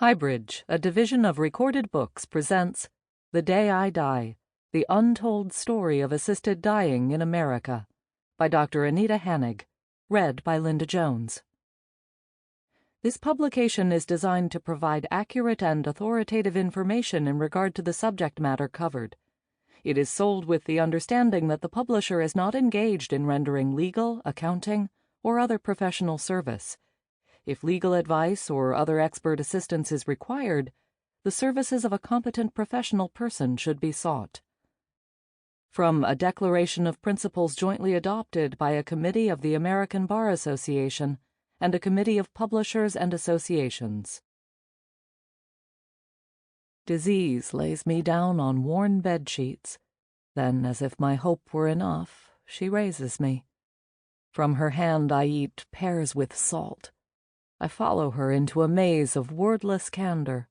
HighBridge, a division of Recorded Books, presents The Day I Die, The Untold Story of Assisted Dying in America, by Dr. Anita Hannig, read by Linda Jones. This publication is designed to provide accurate and authoritative information in regard to the subject matter covered. It is sold with the understanding that the publisher is not engaged in rendering legal, accounting, or other professional service. If legal advice or other expert assistance is required, the services of a competent professional person should be sought. From a Declaration of Principles jointly adopted by a committee of the American Bar Association and a committee of publishers and associations. Disease lays me down on worn bedsheets. Then, as if my hope were enough, she raises me. From her hand I eat pears with salt. I follow her into a maze of wordless candor.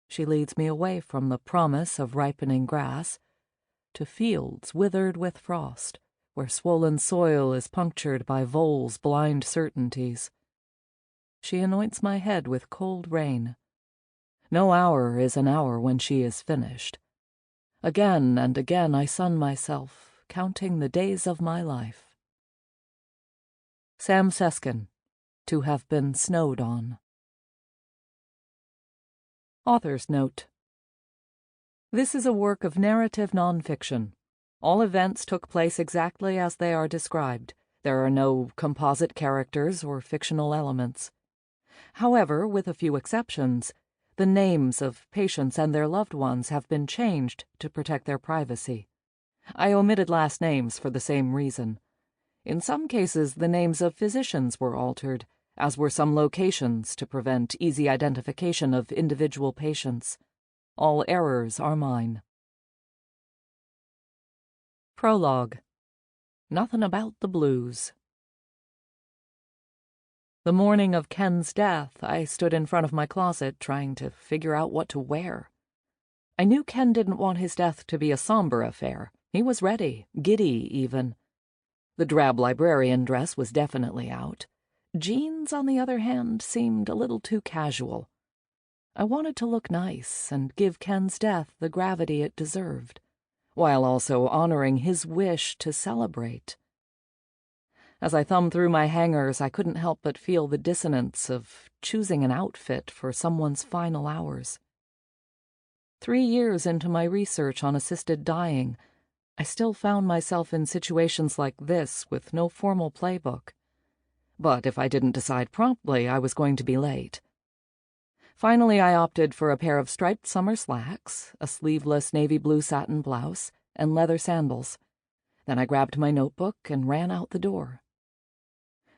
She leads me away from the promise of ripening grass to fields withered with frost, where swollen soil is punctured by voles' blind certainties. She anoints my head with cold rain. No hour is an hour when she is finished. Again and again I sun myself, counting the days of my life. Sam Seskin, To have been snowed on. Author's Note. This is a work of narrative nonfiction. All events took place exactly as they are described. There are no composite characters or fictional elements. However, with a few exceptions, the names of patients and their loved ones have been changed to protect their privacy. I omitted last names for the same reason. In some cases, the names of physicians were altered, as were some locations to prevent easy identification of individual patients. All errors are mine. Prologue. Nothing about the blues. The morning of Ken's death, I stood in front of my closet trying to figure out what to wear. I knew Ken didn't want his death to be a somber affair. He was ready, giddy even. The drab librarian dress was definitely out. Jeans, on the other hand, seemed a little too casual. I wanted to look nice and give Ken's death the gravity it deserved, while also honoring his wish to celebrate. As I thumbed through my hangers, I couldn't help but feel the dissonance of choosing an outfit for someone's final hours. 3 years into my research on assisted dying, I still found myself in situations like this with no formal playbook. But if I didn't decide promptly, I was going to be late. Finally, I opted for a pair of striped summer slacks, a sleeveless navy blue satin blouse, and leather sandals. Then I grabbed my notebook and ran out the door.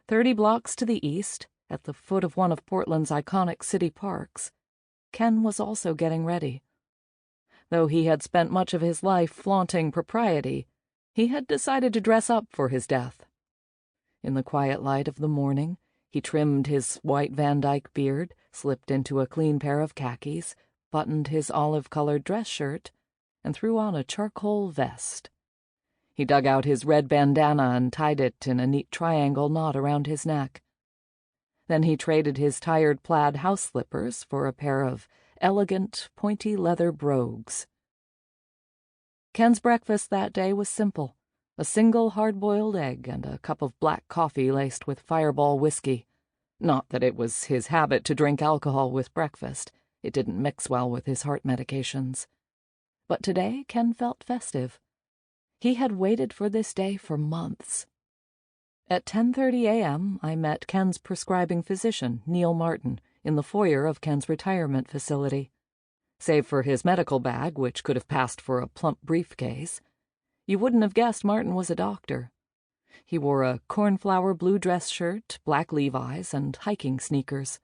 30 blocks to the east, at the foot of one of Portland's iconic city parks, Ken was also getting ready. Though he had spent much of his life flaunting propriety, he had decided to dress up for his death. In the quiet light of the morning, he trimmed his white Van Dyke beard, slipped into a clean pair of khakis, buttoned his olive-colored dress shirt, and threw on a charcoal vest. He dug out his red bandana and tied it in a neat triangle knot around his neck. Then he traded his tired plaid house slippers for a pair of elegant, pointy leather brogues. Ken's breakfast that day was simple. A single hard-boiled egg and a cup of black coffee laced with Fireball whiskey. Not that it was his habit to drink alcohol with breakfast. It didn't mix well with his heart medications. But today Ken felt festive. He had waited for this day for months. At 10:30 a.m., I met Ken's prescribing physician, Neil Martin, in the foyer of Ken's retirement facility. Save for his medical bag, which could have passed for a plump briefcase, you wouldn't have guessed Martin was a doctor. He wore a cornflower blue dress shirt, black Levi's, and hiking sneakers.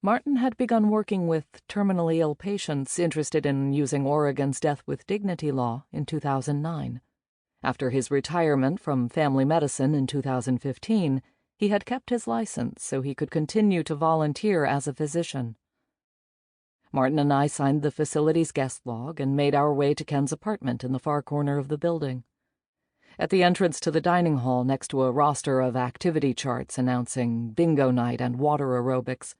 Martin had begun working with terminally ill patients interested in using Oregon's Death with Dignity law in 2009. After his retirement from family medicine in 2015, he had kept his license so he could continue to volunteer as a physician. Martin and I signed the facility's guest log and made our way to Ken's apartment in the far corner of the building. At the entrance to the dining hall, next to a roster of activity charts announcing bingo night and water aerobics,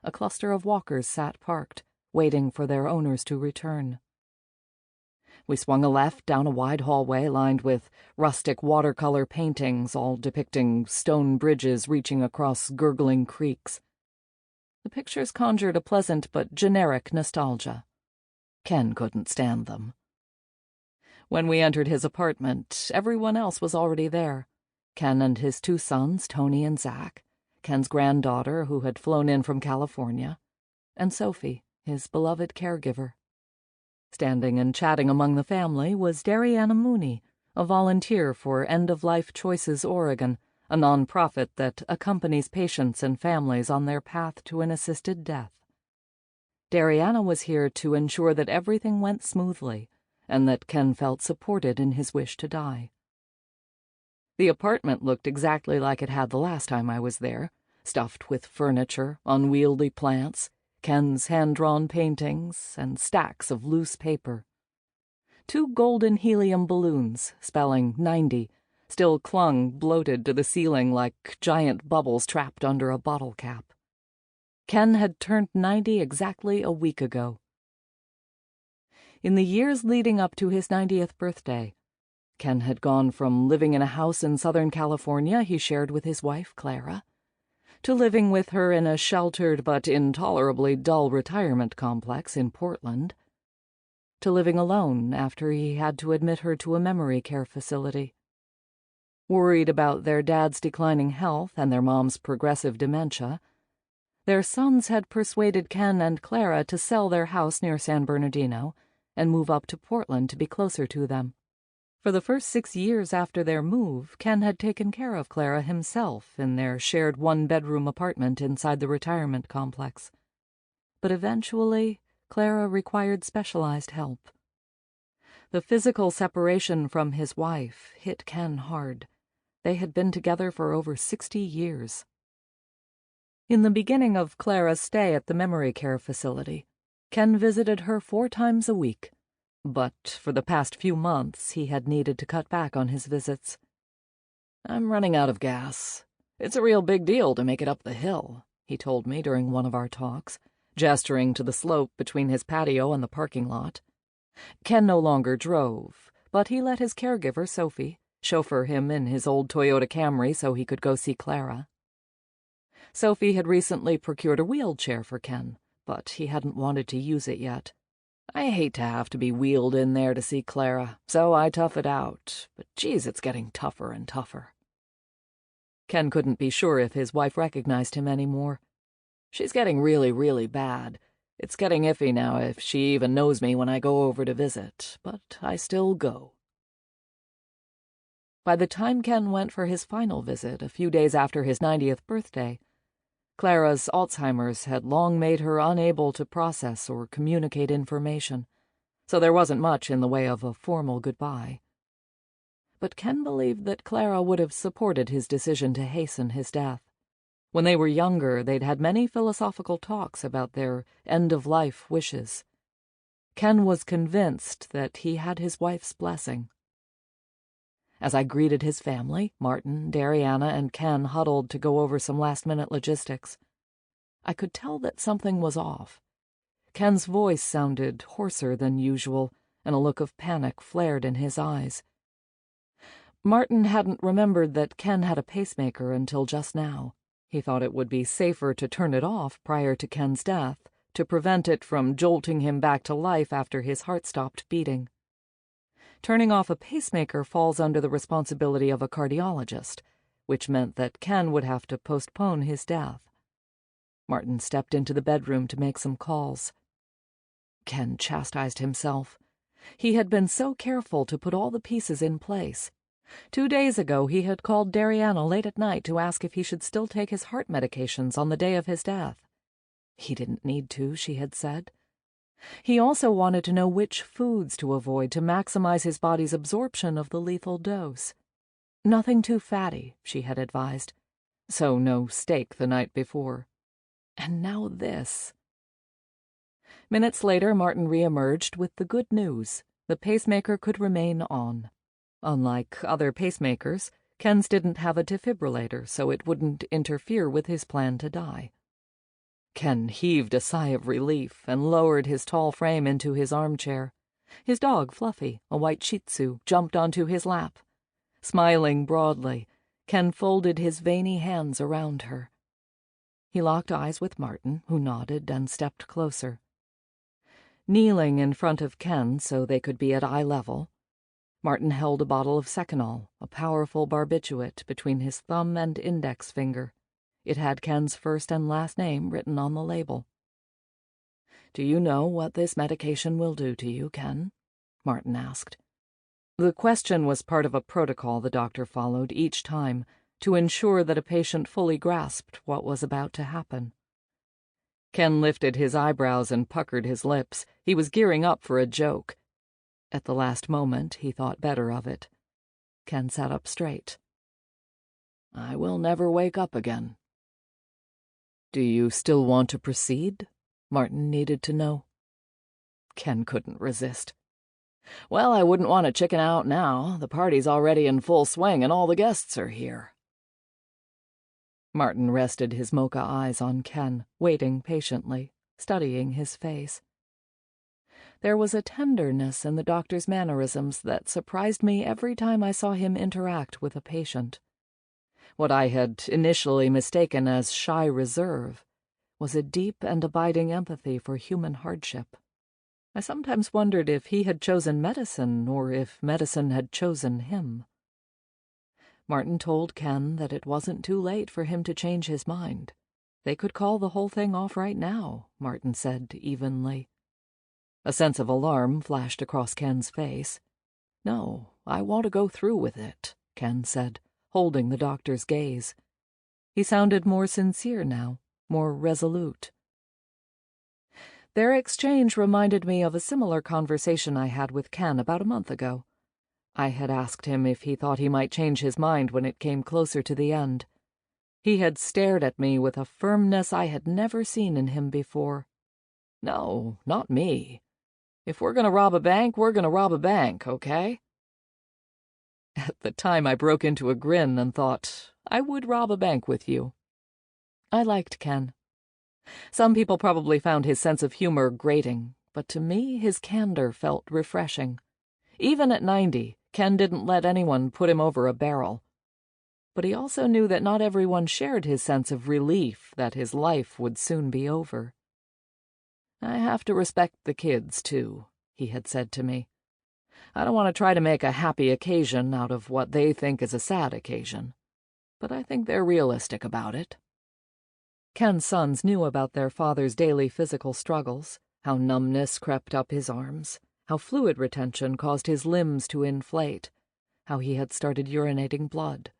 a cluster of walkers sat parked, waiting for their owners to return. We swung a left down a wide hallway lined with rustic watercolor paintings, all depicting stone bridges reaching across gurgling creeks. The pictures conjured a pleasant but generic nostalgia. Ken couldn't stand them. When we entered his apartment, everyone else was already there. Ken and his 2 sons, Tony and Zach, Ken's granddaughter, who had flown in from California, and Sophie, his beloved caregiver. Standing and chatting among the family was Derianna Mooney, a volunteer for End of Life Choices Oregon, a nonprofit that accompanies patients and families on their path to an assisted death. Derianna was here to ensure that everything went smoothly and that Ken felt supported in his wish to die. The apartment looked exactly like it had the last time I was there, stuffed with furniture, unwieldy plants, Ken's hand-drawn paintings, and stacks of loose paper. 2 golden helium balloons, spelling 90, still clung bloated to the ceiling like giant bubbles trapped under a bottle cap. Ken had turned 90 exactly a week ago. In the years leading up to his 90th birthday, Ken had gone from living in a house in Southern California he shared with his wife, Clara, to living with her in a sheltered but intolerably dull retirement complex in Portland, to living alone after he had to admit her to a memory care facility. Worried about their dad's declining health and their mom's progressive dementia, their sons had persuaded Ken and Clara to sell their house near San Bernardino and move up to Portland to be closer to them. For the first 6 years after their move, Ken had taken care of Clara himself in their shared 1-bedroom apartment inside the retirement complex. But eventually, Clara required specialized help. The physical separation from his wife hit Ken hard. They had been together for over 60 years. In the beginning of Clara's stay at the memory care facility, Ken visited her 4 times a week. But for the past few months, he had needed to cut back on his visits. "I'm running out of gas. It's a real big deal to make it up the hill," he told me during one of our talks, gesturing to the slope between his patio and the parking lot. Ken no longer drove, but he let his caregiver, Sophie, chauffeur him in his old Toyota Camry so he could go see Clara. Sophie had recently procured a wheelchair for Ken, but he hadn't wanted to use it yet. "I hate to have to be wheeled in there to see Clara, so I tough it out, but geez, it's getting tougher and tougher." Ken couldn't be sure if his wife recognized him anymore. "She's getting really, really bad. It's getting iffy now if she even knows me when I go over to visit, but I still go." By the time Ken went for his final visit, a few days after his 90th birthday, Clara's Alzheimer's had long made her unable to process or communicate information, so there wasn't much in the way of a formal goodbye. But Ken believed that Clara would have supported his decision to hasten his death. When they were younger, they'd had many philosophical talks about their end-of-life wishes. Ken was convinced that he had his wife's blessing. As I greeted his family, Martin, Derianna, and Ken huddled to go over some last-minute logistics, I could tell that something was off. Ken's voice sounded hoarser than usual, and a look of panic flared in his eyes. Martin hadn't remembered that Ken had a pacemaker until just now. He thought it would be safer to turn it off prior to Ken's death, to prevent it from jolting him back to life after his heart stopped beating. Turning off a pacemaker falls under the responsibility of a cardiologist, which meant that Ken would have to postpone his death. Martin stepped into the bedroom to make some calls. Ken chastised himself. He had been so careful to put all the pieces in place. 2 days ago he had called Derianna late at night to ask if he should still take his heart medications on the day of his death. He didn't need to, she had said. He also wanted to know which foods to avoid to maximize his body's absorption of the lethal dose. Nothing too fatty, she had advised, so no steak the night before. And now this. Minutes later, Martin reemerged with the good news. The pacemaker could remain on. Unlike other pacemakers, Ken's didn't have a defibrillator, so it wouldn't interfere with his plan to die. Ken heaved a sigh of relief and lowered his tall frame into his armchair. His dog, Fluffy, a white Shih Tzu, jumped onto his lap. Smiling broadly, Ken folded his veiny hands around her. He locked eyes with Martin, who nodded and stepped closer. Kneeling in front of Ken so they could be at eye level, Martin held a bottle of Seconal, a powerful barbiturate, between his thumb and index finger. It had Ken's first and last name written on the label. "Do you know what this medication will do to you, Ken?" Martin asked. The question was part of a protocol the doctor followed each time to ensure that a patient fully grasped what was about to happen. Ken lifted his eyebrows and puckered his lips. He was gearing up for a joke. At the last moment, he thought better of it. Ken sat up straight. "I will never wake up again." "Do you still want to proceed?" Martin needed to know. Ken couldn't resist. "Well, I wouldn't want to chicken out now. The party's already in full swing and all the guests are here." Martin rested his mocha eyes on Ken, waiting patiently, studying his face. There was a tenderness in the doctor's mannerisms that surprised me every time I saw him interact with a patient. What I had initially mistaken as shy reserve was a deep and abiding empathy for human hardship. I sometimes wondered if he had chosen medicine or if medicine had chosen him. Martin told Ken that it wasn't too late for him to change his mind. They could call the whole thing off right now, Martin said evenly. A sense of alarm flashed across Ken's face. "No, I want to go through with it," Ken said, holding the doctor's gaze. He sounded more sincere now, more resolute. Their exchange reminded me of a similar conversation I had with Ken about a month ago. I had asked him if he thought he might change his mind when it came closer to the end. He had stared at me with a firmness I had never seen in him before. "No, not me. If we're going to rob a bank, we're going to rob a bank, okay?" At the time, I broke into a grin and thought, I would rob a bank with you. I liked Ken. Some people probably found his sense of humor grating, but to me, his candor felt refreshing. Even at 90, Ken didn't let anyone put him over a barrel. But he also knew that not everyone shared his sense of relief that his life would soon be over. "I have to respect the kids, too," he had said to me. "I don't want to try to make a happy occasion out of what they think is a sad occasion. But I think they're realistic about it." Ken's sons knew about their father's daily physical struggles, how numbness crept up his arms, how fluid retention caused his limbs to inflate, how he had started urinating blood,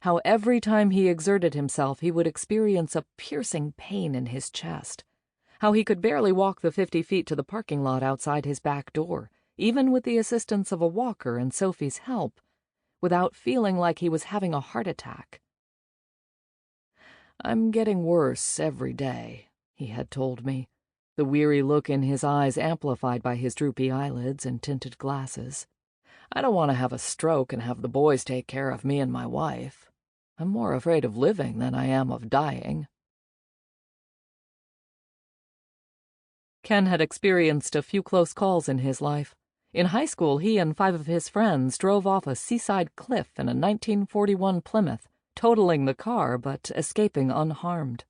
how every time he exerted himself he would experience a piercing pain in his chest, how he could barely walk the 50 feet to the parking lot outside his back door, even with the assistance of a walker and Sophie's help, without feeling like he was having a heart attack. "I'm getting worse every day," he had told me, the weary look in his eyes amplified by his droopy eyelids and tinted glasses. "I don't want to have a stroke and have the boys take care of me and my wife. I'm more afraid of living than I am of dying." Ken had experienced a few close calls in his life. In high school, he and 5 of his friends drove off a seaside cliff in a 1941 Plymouth, totaling the car but escaping unharmed.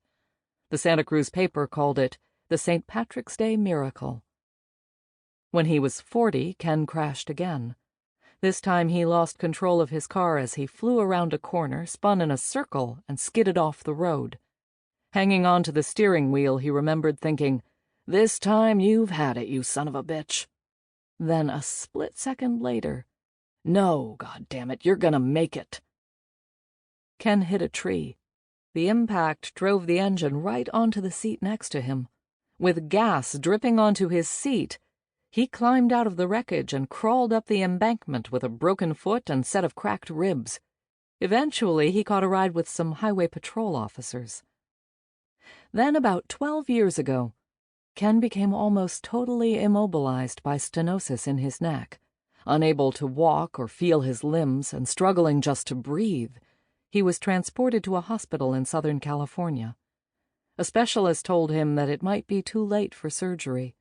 The Santa Cruz paper called it the St. Patrick's Day Miracle. When he was 40, Ken crashed again. This time he lost control of his car as he flew around a corner, spun in a circle, and skidded off the road. Hanging on to the steering wheel, he remembered thinking, "This time you've had it, you son of a bitch." Then a split second later, "No, goddammit, you're gonna make it." Ken hit a tree. The impact drove the engine right onto the seat next to him. With gas dripping onto his seat, he climbed out of the wreckage and crawled up the embankment with a broken foot and set of cracked ribs. Eventually, he caught a ride with some highway patrol officers. Then, about 12 years ago, Ken became almost totally immobilized by stenosis in his neck. Unable to walk or feel his limbs and struggling just to breathe, he was transported to a hospital in Southern California. A specialist told him that it might be too late for surgery.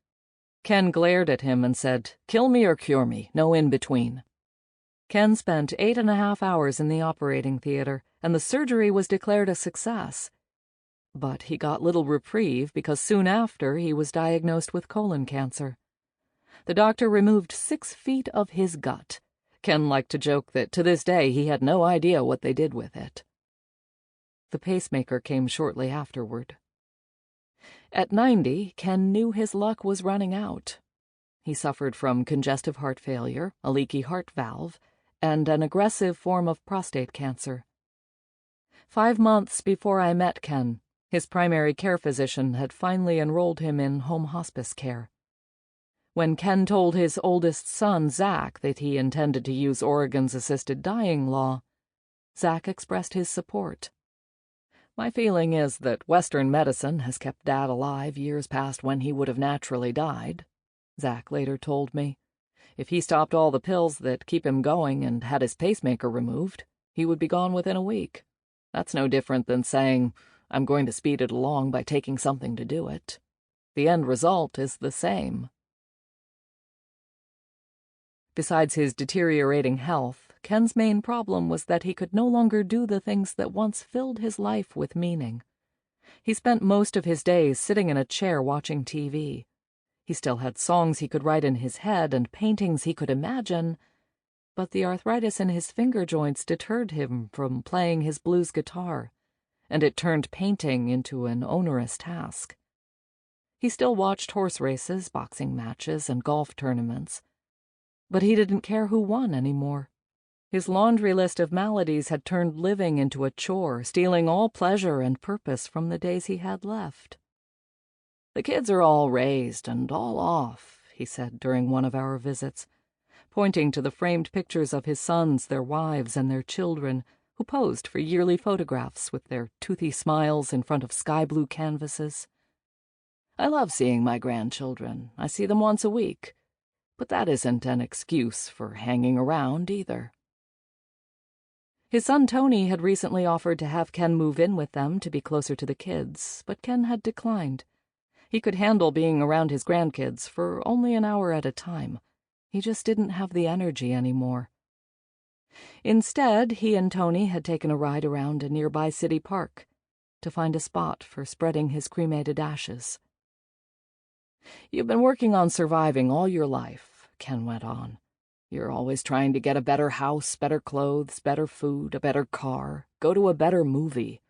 Ken glared at him and said, "Kill me or cure me, no in between." Ken spent 8.5 hours in the operating theater, and the surgery was declared a success. But he got little reprieve because soon after he was diagnosed with colon cancer. The doctor removed 6 feet of his gut. Ken liked to joke that to this day he had no idea what they did with it. The pacemaker came shortly afterward. At 90, Ken knew his luck was running out. He suffered from congestive heart failure, a leaky heart valve, and an aggressive form of prostate cancer. 5 months before I met Ken, his primary care physician had finally enrolled him in home hospice care. When Ken told his oldest son, Zach, that he intended to use Oregon's assisted dying law, Zach expressed his support. "My feeling is that Western medicine has kept Dad alive years past when he would have naturally died," Zach later told me. "If he stopped all the pills that keep him going and had his pacemaker removed, he would be gone within a week. That's no different than saying, I'm going to speed it along by taking something to do it. The end result is the same." Besides his deteriorating health, Ken's main problem was that he could no longer do the things that once filled his life with meaning. He spent most of his days sitting in a chair watching TV. He still had songs he could write in his head and paintings he could imagine, but the arthritis in his finger joints deterred him from playing his blues guitar, and it turned painting into an onerous task. He still watched horse races, boxing matches, and golf tournaments, but he didn't care who won anymore. His laundry list of maladies had turned living into a chore, stealing all pleasure and purpose from the days he had left. "The kids are all raised and all off," he said during one of our visits, pointing to the framed pictures of his sons, their wives, and their children, who posed for yearly photographs with their toothy smiles in front of sky-blue canvases. "I love seeing my grandchildren. I see them once a week. But that isn't an excuse for hanging around, either." His son Tony had recently offered to have Ken move in with them to be closer to the kids, but Ken had declined. He could handle being around his grandkids for only an hour at a time. He just didn't have the energy anymore. Instead, he and Tony had taken a ride around a nearby city park to find a spot for spreading his cremated ashes. "You've been working on surviving all your life," Ken went on. "You're always trying to get a better house, better clothes, better food, a better car, go to a better movie.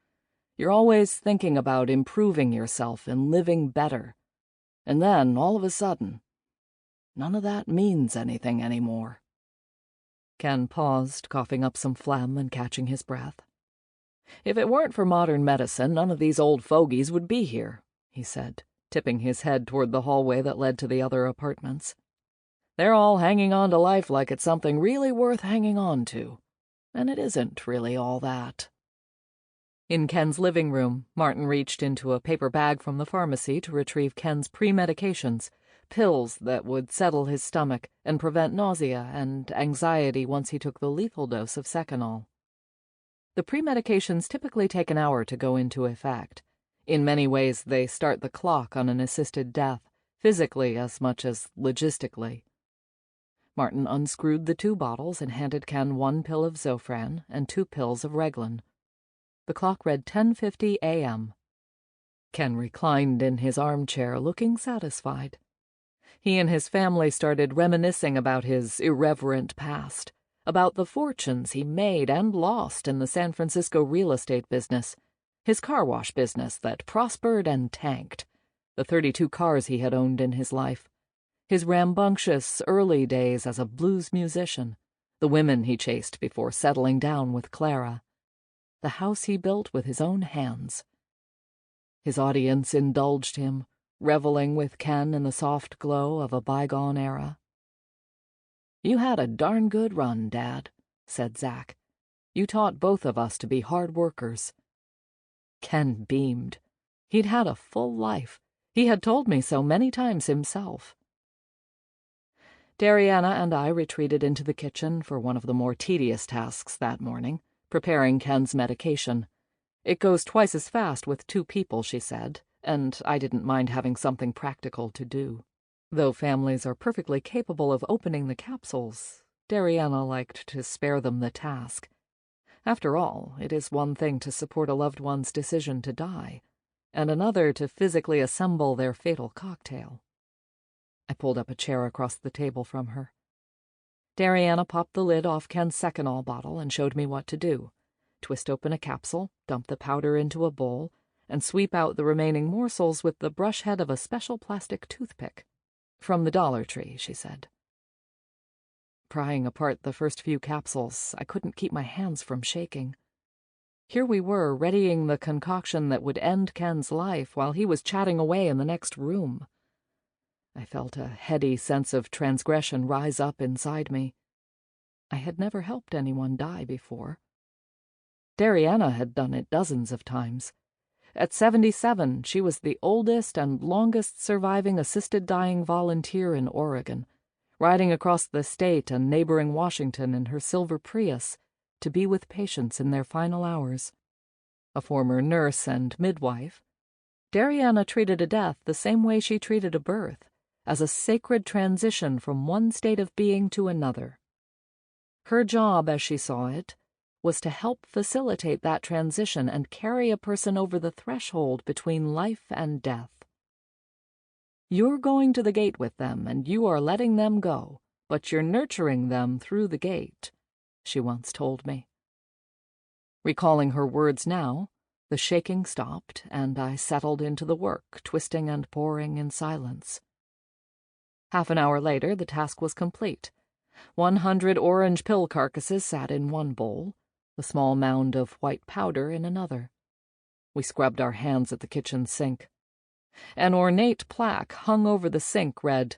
You're always thinking about improving yourself and living better. And then, all of a sudden, none of that means anything anymore." Ken paused, coughing up some phlegm and catching his breath. "If it weren't for modern medicine, none of these old fogies would be here," he said, tipping his head toward the hallway that led to the other apartments. "They're all hanging on to life like it's something really worth hanging on to. And it isn't really all that." In Ken's living room, Martin reached into a paper bag from the pharmacy to retrieve Ken's pre-medications, pills that would settle his stomach and prevent nausea and anxiety once he took the lethal dose of Seconal. The pre-medications typically take an hour to go into effect. In many ways, they start the clock on an assisted death, physically as much as logistically. Martin unscrewed the 2 bottles and handed Ken 1 pill of Zofran and 2 pills of Reglan. The clock read 10:50 a.m. Ken reclined in his armchair, looking satisfied. He and his family started reminiscing about his irreverent past, about the fortunes he made and lost in the San Francisco real estate business, his car wash business that prospered and tanked, the 32 cars he had owned in his life, his rambunctious early days as a blues musician, the women he chased before settling down with Clara, the house he built with his own hands. His audience indulged him, reveling with Ken in the soft glow of a bygone era. "You had a darn good run, Dad," said Zach. "You taught both of us to be hard workers." Ken beamed. He'd had a full life. He had told me so many times himself. Derianna and I retreated into the kitchen for one of the more tedious tasks that morning, preparing Ken's medication. It goes twice as fast with 2 people, she said, and I didn't mind having something practical to do. Though families are perfectly capable of opening the capsules, Derianna liked to spare them the task. After all, it is one thing to support a loved one's decision to die, and another to physically assemble their fatal cocktail. I pulled up a chair across the table from her. Derianna popped the lid off Ken's Seconal bottle and showed me what to do. Twist open a capsule, dump the powder into a bowl, and sweep out the remaining morsels with the brush head of a special plastic toothpick. From the Dollar Tree, she said. Prying apart the first few capsules, I couldn't keep my hands from shaking. Here we were, readying the concoction that would end Ken's life while he was chatting away in the next room. I felt a heady sense of transgression rise up inside me. I had never helped anyone die before. Derianna had done it dozens of times. At 77, she was the oldest and longest surviving assisted dying volunteer in Oregon, riding across the state and neighboring Washington in her silver Prius to be with patients in their final hours. A former nurse and midwife, Derianna treated a death the same way she treated a birth, as a sacred transition from one state of being to another. Her job, as she saw it, was to help facilitate that transition and carry a person over the threshold between life and death. You're going to the gate with them, and you are letting them go, but you're nurturing them through the gate, she once told me. Recalling her words now, the shaking stopped, and I settled into the work, twisting and pouring in silence. Half an hour later, the task was complete. 100 orange pill carcasses sat in one bowl, the small mound of white powder in another. We scrubbed our hands at the kitchen sink. An ornate plaque hung over the sink read,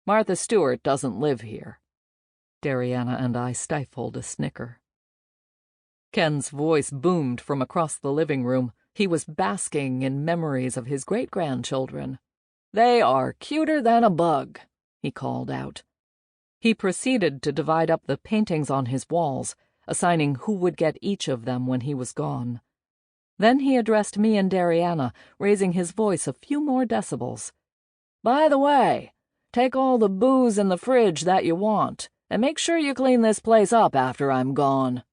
"Martha Stewart doesn't live here." Derianna and I stifled a snicker. Ken's voice boomed from across the living room. He was basking in memories of his great-grandchildren. "They are cuter than a bug," he called out. He proceeded to divide up the paintings on his walls, assigning who would get each of them when he was gone. Then he addressed me and Derianna, raising his voice a few more decibels. "By the way, take all the booze in the fridge that you want, and make sure you clean this place up after I'm gone."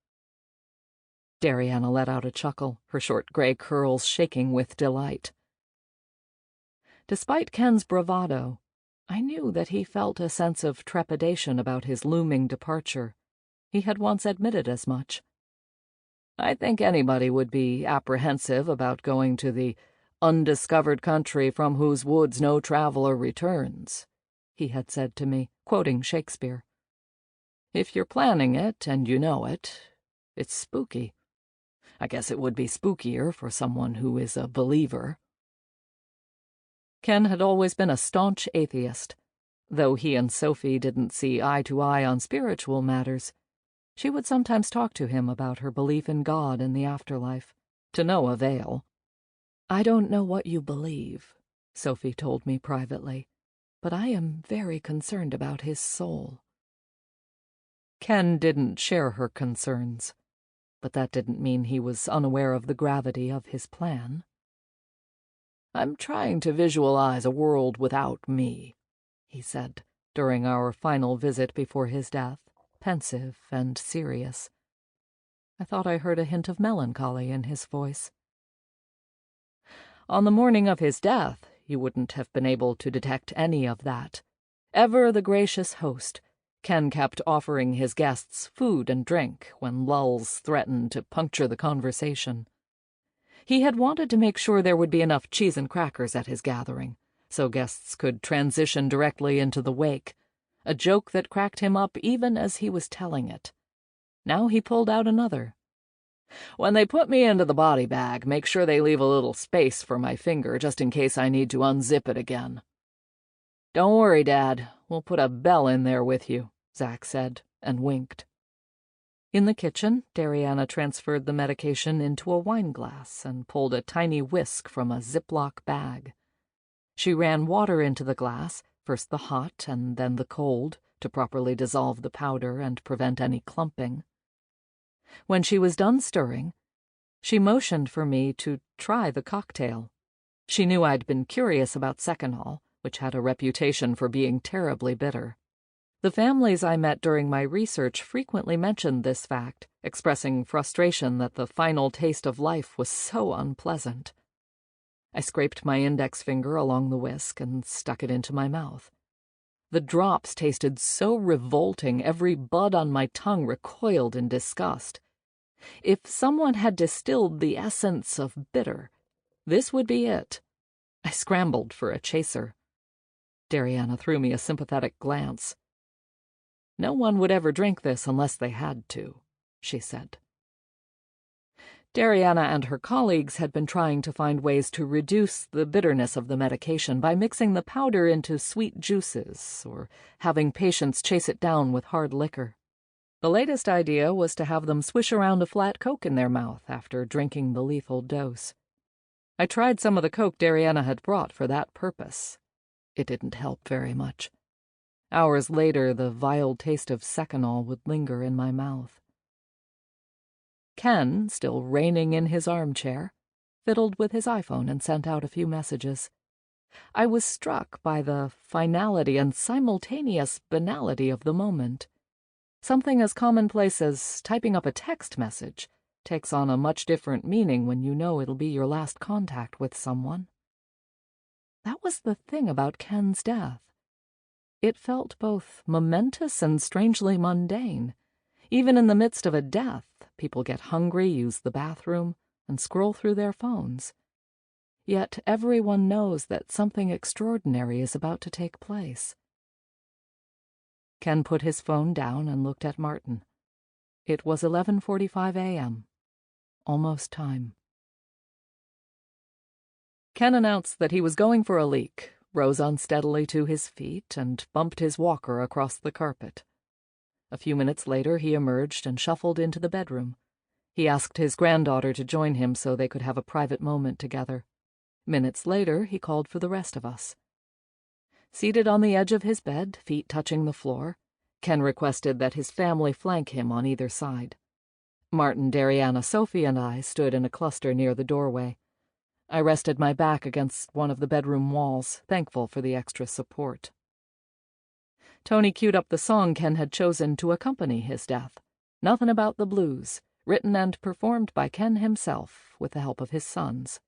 Derianna let out a chuckle, her short gray curls shaking with delight. Despite Ken's bravado, I knew that he felt a sense of trepidation about his looming departure. He had once admitted as much. "I think anybody would be apprehensive about going to the undiscovered country from whose woods no traveler returns," he had said to me, quoting Shakespeare. "If you're planning it and you know it, it's spooky. I guess it would be spookier for someone who is a believer." Ken had always been a staunch atheist. Though he and Sophie didn't see eye to eye on spiritual matters, she would sometimes talk to him about her belief in God and the afterlife, to no avail. "I don't know what you believe," Sophie told me privately, "but I am very concerned about his soul." Ken didn't share her concerns, but that didn't mean he was unaware of the gravity of his plan. "I'm trying to visualize a world without me," he said, during our final visit before his death, pensive and serious. I thought I heard a hint of melancholy in his voice. On the morning of his death, you wouldn't have been able to detect any of that. Ever the gracious host, Ken kept offering his guests food and drink when lulls threatened to puncture the conversation. He had wanted to make sure there would be enough cheese and crackers at his gathering, so guests could transition directly into the wake, a joke that cracked him up even as he was telling it. Now he pulled out another. "When they put me into the body bag, make sure they leave a little space for my finger just in case I need to unzip it again." "Don't worry, Dad. We'll put a bell in there with you," Zach said, and winked. In the kitchen, Derianna transferred the medication into a wine glass and pulled a tiny whisk from a Ziploc bag. She ran water into the glass, first the hot and then the cold, to properly dissolve the powder and prevent any clumping. When she was done stirring, She motioned for me to try the cocktail. She knew I'd been curious about Seconal, which had a reputation for being terribly bitter. The families I met during my research frequently mentioned this fact, expressing frustration that the final taste of life was so unpleasant. I scraped my index finger along the whisk and stuck it into my mouth. The drops tasted so revolting, every bud on my tongue recoiled in disgust. If someone had distilled the essence of bitter, this would be it. I scrambled for a chaser. Derianna threw me a sympathetic glance. "No one would ever drink this unless they had to," she said. Derianna and her colleagues had been trying to find ways to reduce the bitterness of the medication by mixing the powder into sweet juices or having patients chase it down with hard liquor. The latest idea was to have them swish around a flat Coke in their mouth after drinking the lethal dose. I tried some of the Coke Derianna had brought for that purpose. It didn't help very much. Hours later, the vile taste of Seconal would linger in my mouth. Ken, still reigning in his armchair, fiddled with his iPhone and sent out a few messages. I was struck by the finality and simultaneous banality of the moment. Something as commonplace as typing up a text message takes on a much different meaning when you know it'll be your last contact with someone. That was the thing about Ken's death. It felt both momentous and strangely mundane. Even in the midst of a death, people get hungry, use the bathroom, and scroll through their phones. Yet everyone knows that something extraordinary is about to take place. Ken put his phone down and looked at Martin. It was 11:45 a.m. Almost time. Ken announced that he was going for a leak, rose unsteadily to his feet, and bumped his walker across the carpet. A few minutes later he emerged and shuffled into the bedroom. He asked his granddaughter to join him so they could have a private moment together. Minutes later he called for the rest of us. Seated on the edge of his bed, feet touching the floor, Ken requested that his family flank him on either side. Martin, Derianna, Sophie, and I stood in a cluster near the doorway. I rested my back against one of the bedroom walls, thankful for the extra support. Tony queued up the song Ken had chosen to accompany his death, Nothing About the Blues, written and performed by Ken himself with the help of his sons.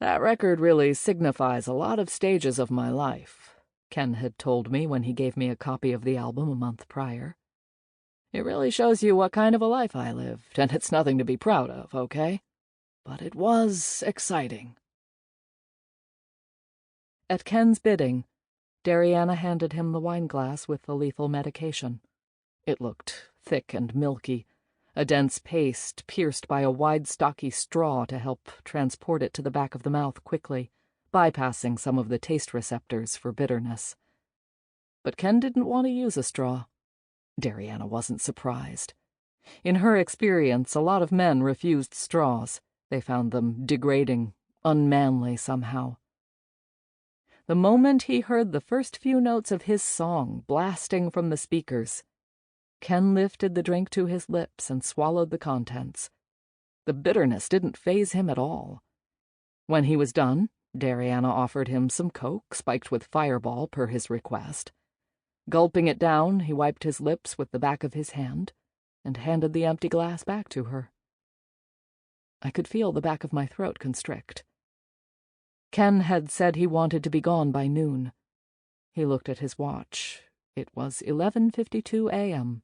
"That record really signifies a lot of stages of my life," Ken had told me when he gave me a copy of the album a month prior. "It really shows you what kind of a life I lived, and it's nothing to be proud of, okay? But it was exciting." At Ken's bidding, Derianna handed him the wineglass with the lethal medication. It looked thick and milky, a dense paste pierced by a wide, stocky straw to help transport it to the back of the mouth quickly, bypassing some of the taste receptors for bitterness. But Ken didn't want to use a straw. Derianna wasn't surprised. In her experience, a lot of men refused straws. They found them degrading, unmanly somehow. The moment he heard the first few notes of his song blasting from the speakers, Ken lifted the drink to his lips and swallowed the contents. The bitterness didn't faze him at all. When he was done, Derianna offered him some Coke, spiked with Fireball per his request. Gulping it down, he wiped his lips with the back of his hand and handed the empty glass back to her. I could feel the back of my throat constrict. Ken had said he wanted to be gone by noon. He looked at his watch. It was 11:52 a.m.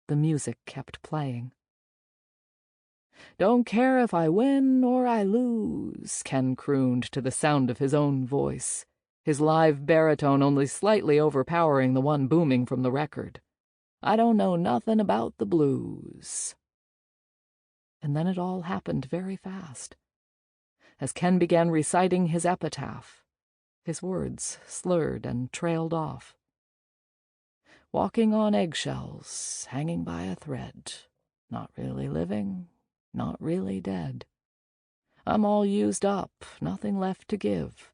The music kept playing. "Don't care if I win or I lose," Ken crooned to the sound of his own voice, his live baritone only slightly overpowering the one booming from the record. "I don't know nothing about the blues." And then it all happened very fast. As Ken began reciting his epitaph, his words slurred and trailed off. "Walking on eggshells, hanging by a thread, not really living, not really dead. I'm all used up, nothing left to give.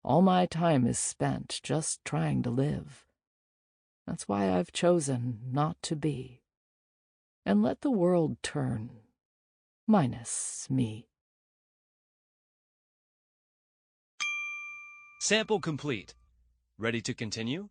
All my time is spent just trying to live. That's why I've chosen not to be. And let the world turn. Minus me. Sample complete. Ready to continue?